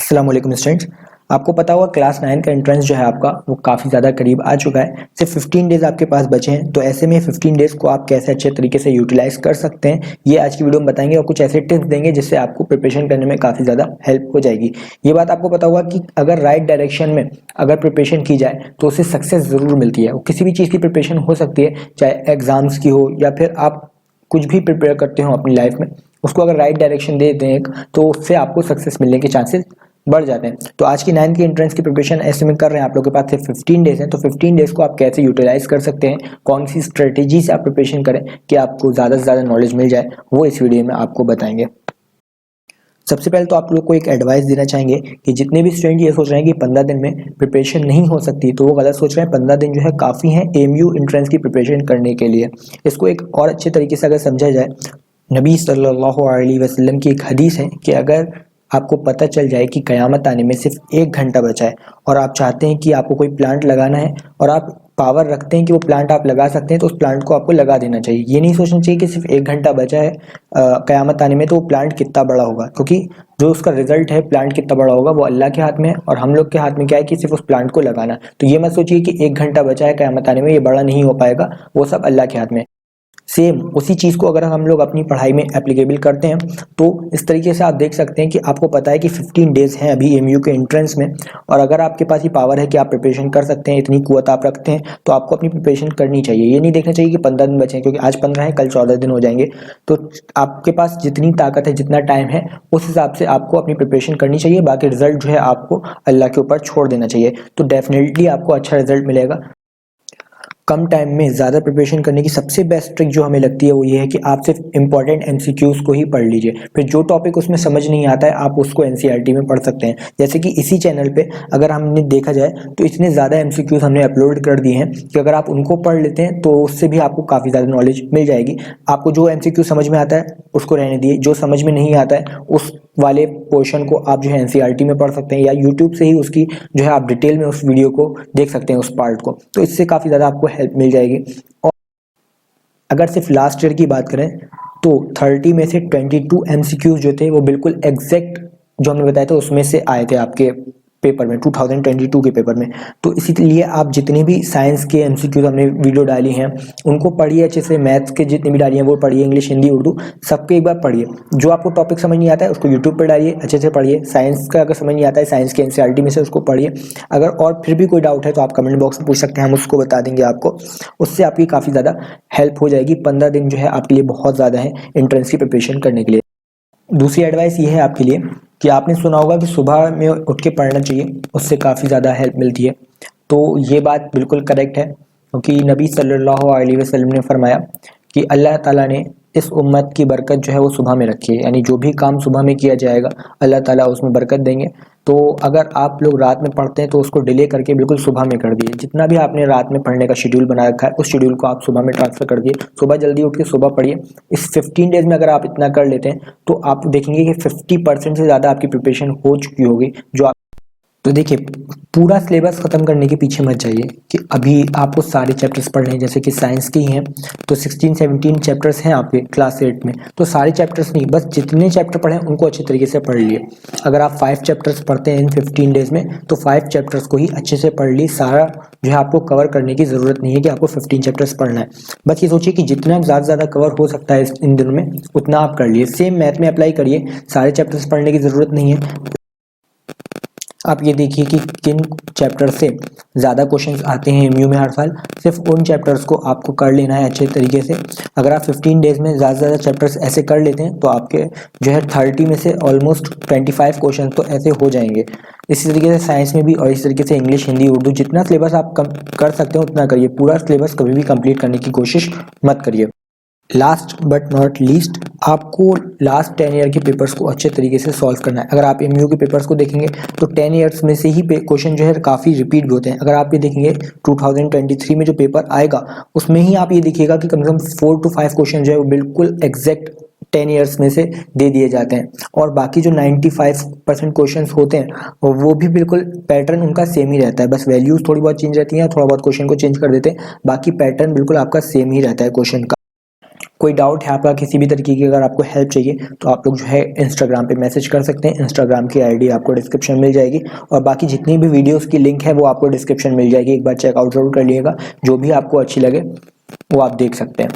अस्सलाम वालेकुम स्टूडेंट्स। आपको पता होगा क्लास 9 का एंट्रेंस जो है आपका वो काफ़ी ज़्यादा करीब आ चुका है। सिर्फ 15 डेज़ आपके पास बचे हैं, तो ऐसे में 15 डेज़ को आप कैसे अच्छे तरीके से यूटिलाइज़ कर सकते हैं ये आज की वीडियो में बताएंगे और कुछ ऐसे टिप्स देंगे जिससे आपको प्रिपरेशन करने में काफ़ी ज़्यादा हेल्प हो जाएगी। ये बात आपको पता होगा कि अगर राइट डायरेक्शन में अगर प्रिपरेशन की जाए तो उससे सक्सेस ज़रूर मिलती है। किसी भी चीज़ की प्रिपरेशन हो सकती है, चाहे एग्ज़ाम्स की हो या फिर आप कुछ भी प्रिपेयर करते हो अपनी लाइफ में, उसको अगर राइट डायरेक्शन दे दें तो उससे आपको सक्सेस मिलने के चांसेस बढ़ जाते हैं। तो आज की 9th की एंट्रेंस की प्रिपरेशन ऐसे में कर रहे हैं, आप लोग के पास सिर्फ 15 डेज हैं, तो 15 डेज को आप कैसे यूटिलाइज कर सकते हैं, कौन सी स्ट्रेटेजी से आप प्रिपरेशन करें कि आपको ज़्यादा से ज़्यादा नॉलेज मिल जाए, वो इस वीडियो में आपको बताएंगे। सबसे पहले तो आप लोग को एक एडवाइस देना चाहेंगे कि जितने भी स्टूडेंट ये सोच रहे हैं कि 15 दिन में प्रिपरेशन नहीं हो सकती, तो वो गलत सोच रहे हैं। 15 दिन जो है काफ़ी है एमयू एंट्रेंस की प्रिपरेशन करने के लिए। इसको एक और अच्छे तरीके से अगर समझा जाए, नबी सल्लल्लाहु अलैहि वसल्लम की एक हदीस है कि अगर आपको पता चल जाए कि क़यामत आने में सिर्फ 1 घंटा बचा है और आप चाहते हैं कि आपको कोई प्लांट लगाना है और आप पावर रखते हैं कि वो प्लांट आप लगा सकते हैं, तो उस प्लांट को आपको लगा देना चाहिए। ये नहीं सोचना चाहिए कि सिर्फ 1 घंटा बचा है क़यामत आने में तो वो प्लांट कितना बड़ा होगा, क्योंकि जो उसका रिजल्ट है प्लांट कितना बड़ा होगा वो अल्लाह के हाथ में है और हम लोग के हाथ में क्या है कि सिर्फ उस प्लांट को लगाना। तो ये मत सोचिए कि 1 घंटा बचा है क़यामत आने में, ये बड़ा नहीं हो पाएगा, वो सब अल्लाह के हाथ में। सेम उसी चीज़ को अगर हम लोग अपनी पढ़ाई में एप्लीकेबल करते हैं तो इस तरीके से आप देख सकते हैं कि आपको पता है कि 15 डेज़ हैं अभी एमयू के एंट्रेंस में, और अगर आपके पास ये पावर है कि आप प्रिपरेशन कर सकते हैं, इतनी कुव्वत आप रखते हैं, तो आपको अपनी प्रिपरेशन करनी चाहिए। ये नहीं देखना चाहिए कि 15 दिन बचे हैं, क्योंकि आज 15 है कल 14 दिन हो जाएंगे। तो आपके पास जितनी ताकत है, जितना टाइम है, उस हिसाब से आपको अपनी प्रिपरेशन करनी चाहिए। बाकी रिजल्ट जो है आपको अल्लाह के ऊपर छोड़ देना चाहिए, तो डेफिनेटली आपको अच्छा रिजल्ट मिलेगा। कम टाइम में ज़्यादा प्रिपरेशन करने की सबसे बेस्ट ट्रिक जो हमें लगती है वो ये है कि आप सिर्फ इंपॉर्टेंट एमसीक्यूज़ को ही पढ़ लीजिए। फिर जो टॉपिक उसमें समझ नहीं आता है आप उसको एनसीईआरटी में पढ़ सकते हैं। जैसे कि इसी चैनल पे अगर हमने देखा जाए तो इतने ज़्यादा एमसीक्यूज़ हमने अपलोड कर दिए हैं कि अगर आप उनको पढ़ लेते हैं तो उससे भी आपको काफ़ी ज़्यादा नॉलेज मिल जाएगी। आपको जो एमसीक्यू समझ में आता है उसको रहने दिए, जो समझ में नहीं आता है उस वाले पोर्शन को आप जो है एनसीईआरटी में पढ़ सकते हैं, या यूट्यूब से ही उसकी जो है आप डिटेल में उस वीडियो को देख सकते हैं, उस पार्ट को। तो इससे काफ़ी ज़्यादा आपको हेल्प मिल जाएगी। और अगर सिर्फ लास्ट ईयर की बात करें तो 30 में से 22 एमसीक्यूज जो थे वो बिल्कुल एग्जैक्ट जो हमने बताया था उसमें से आए थे आपके पेपर में, 2022 के पेपर में। तो इसीलिए आप जितने भी साइंस के एमसीक्यूज हमने वीडियो डाली हैं उनको पढ़िए अच्छे से। मैथ्स के जितने भी डाली हैं वो पढ़िए, इंग्लिश हिंदी उर्दू सबके एक बार पढ़िए। जो आपको टॉपिक समझ नहीं आता है उसको यूट्यूब पर डालिए, अच्छे से पढ़िए। साइंस का अगर समझ नहीं आता है साइंस के एनसीईआरटी में से उसको पढ़िए। अगर और फिर भी कोई डाउट है तो आप कमेंट बॉक्स में पूछ सकते हैं, हम उसको बता देंगे आपको। उससे आपकी काफ़ी ज़्यादा हेल्प हो जाएगी। 15 दिन जो है आपके लिए बहुत ज़्यादा है एंट्रेंस की प्रिपरेशन करने के लिए। दूसरी एडवाइस ये है आपके लिए कि आपने सुना होगा कि सुबह में उठ के पढ़ना चाहिए, उससे काफ़ी ज़्यादा हेल्प मिलती है। तो ये बात बिल्कुल करेक्ट है, क्योंकि नबी सल्लल्लाहु अलैहि वसल्लम ने फरमाया कि अल्लाह ताला ने इस उम्मत की बरकत जो है वो सुबह में रखी है, यानी जो भी काम सुबह में किया जाएगा अल्लाह ताला उसमें बरकत देंगे। तो अगर आप लोग रात में पढ़ते हैं तो उसको डिले करके बिल्कुल सुबह में कर दिए। जितना भी आपने रात में पढ़ने का शेड्यूल बना रखा है उस शेड्यूल को आप सुबह में ट्रांसफ़र कर दिए। सुबह जल्दी उठ के सुबह पढ़िए। इस 15 डेज़ में अगर आप इतना कर लेते हैं तो आप देखेंगे कि 50% से ज़्यादा आपकी प्रिपरेशन हो चुकी होगी। तो देखिए, पूरा सिलेबस ख़त्म करने के पीछे मत जाइए कि अभी आपको सारे चैप्टर्स पढ़ने हैं। जैसे कि साइंस के ही हैं तो 16-17 चैप्टर्स हैं आपके क्लास 8 में, तो सारे चैप्टर्स नहीं, बस जितने चैप्टर पढ़ें उनको अच्छे तरीके से पढ़ लिए। अगर आप 5 चैप्टर्स पढ़ते हैं इन 15 डेज़ में तो 5 चैप्टर्स को ही अच्छे से पढ़ लिए। सारा जो है आपको कवर करने की ज़रूरत नहीं है कि आपको 15 चैप्टर्स पढ़ना है। बस ये सोचिए कि जितना ज़्यादा से ज़्यादा कवर हो सकता है इन दिनों में उतना आप कर लिए। सेम मैथ में अप्लाई करिए, सारे चैप्टर्स पढ़ने की ज़रूरत नहीं है। आप ये देखिए कि किन चैप्टर से ज़्यादा क्वेश्चंस आते हैं एमयू में हर साल, सिर्फ उन चैप्टर्स को आपको कर लेना है अच्छे तरीके से। अगर आप 15 डेज़ में ज़्यादा से ज़्यादा चैप्टर्स ऐसे कर लेते हैं तो आपके जो है 30 में से ऑलमोस्ट 25 क्वेश्चन तो ऐसे हो जाएंगे। इसी तरीके से साइंस में भी, और इसी तरीके से इंग्लिश हिंदी उर्दू जितना सिलेबस आप कर सकते हो उतना करिए। पूरा सिलेबस कभी भी कंप्लीट करने की कोशिश मत करिए। लास्ट बट नॉट लीस्ट, आपको लास्ट 10 ईयर के पेपर्स को अच्छे तरीके से सॉल्व करना है। अगर आप एमयू के पेपर्स को देखेंगे तो 10 ईयर्स में से ही क्वेश्चन जो है काफ़ी रिपीट भी होते हैं। अगर आप ये देखेंगे 2023 में जो पेपर आएगा उसमें ही आप ये देखिएगा कि कम से कम 4 to 5 क्वेश्चन जो है वो बिल्कुल एग्जैक्ट 10 ईयर्स में से दे दिए जाते हैं, और बाकी जो 95% क्वेश्चंस होते हैं वो भी बिल्कुल पैटर्न उनका सेम ही रहता है। बस वैल्यूज थोड़ी बहुत चेंज रहती हैं, थोड़ा बहुत क्वेश्चन को चेंज कर देते हैं, बाकी पैटर्न बिल्कुल आपका सेम ही रहता है क्वेश्चन का। कोई डाउट है आपका किसी भी तरीके की, अगर आपको हेल्प चाहिए तो आप लोग जो है इंस्टाग्राम पे मैसेज कर सकते हैं। इंस्टाग्राम की आईडी आपको डिस्क्रिप्शन में मिल जाएगी और बाकी जितनी भी वीडियोस की लिंक है वो आपको डिस्क्रिप्शन मिल जाएगी, एक बार चेकआउट जरूर कर लिएगा। जो भी आपको अच्छी लगे वो आप देख सकते हैं।